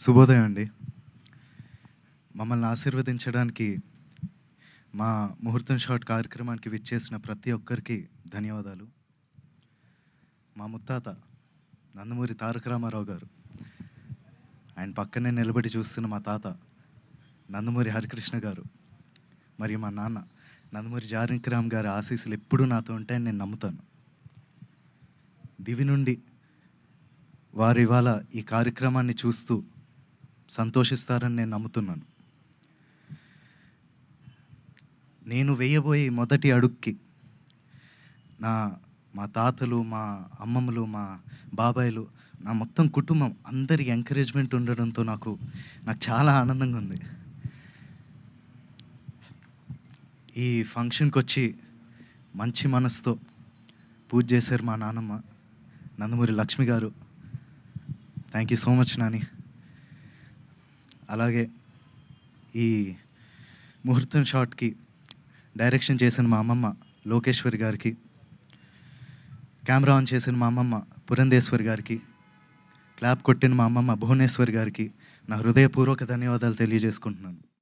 శుభోదయం అండి. మమ్మల్ని ఆశీర్వదించడానికి మా ముహూర్తం షాట్ కార్యక్రమానికి విచ్చేసిన ప్రతి ఒక్కరికి ధన్యవాదాలు. మా ముత్తాత నందమూరి తారక రామారావు గారు, ఆయన పక్కనే నిలబడి చూస్తున్న మా తాత నందమూరి హరికృష్ణ గారు, మరియు మా నాన్న నందమూరి జానకిరామ్ గారి ఆశీస్సులు ఎప్పుడూ నాతో ఉంటాయని నేను నమ్ముతాను. దివి నుండి వారు ఇవాళ ఈ కార్యక్రమాన్ని చూస్తూ సంతోషిస్తారని నేను నమ్ముతున్నాను. నేను వేయబోయే ఈ మొదటి అడుగుకి మా తాతలు, మా అమ్మమ్మలు, మా బాబాయిలు, నా మొత్తం కుటుంబం అందరి ఎంకరేజ్మెంట్ ఉండడంతో నాకు చాలా ఆనందంగా ఉంది. ఈ ఫంక్షన్కి వచ్చి మంచి మనసుతో పూజ చేశారు మా నాన్నమ్మ నందమూరి లక్ష్మి గారు. Thank you so much Nani. అలాగే ఈ ముహూర్తం షాట్కి డైరెక్షన్ చేసిన మా అమ్మమ్మ లోకేశ్వరి గారికి, కెమెరా ఆన్ చేసిన మా అమ్మమ్మ పురంధేశ్వరి గారికి, క్లాప్ కొట్టిన మా అమ్మమ్మ భువనేశ్వరి గారికి నా హృదయపూర్వక ధన్యవాదాలు తెలియజేసుకుంటున్నాను.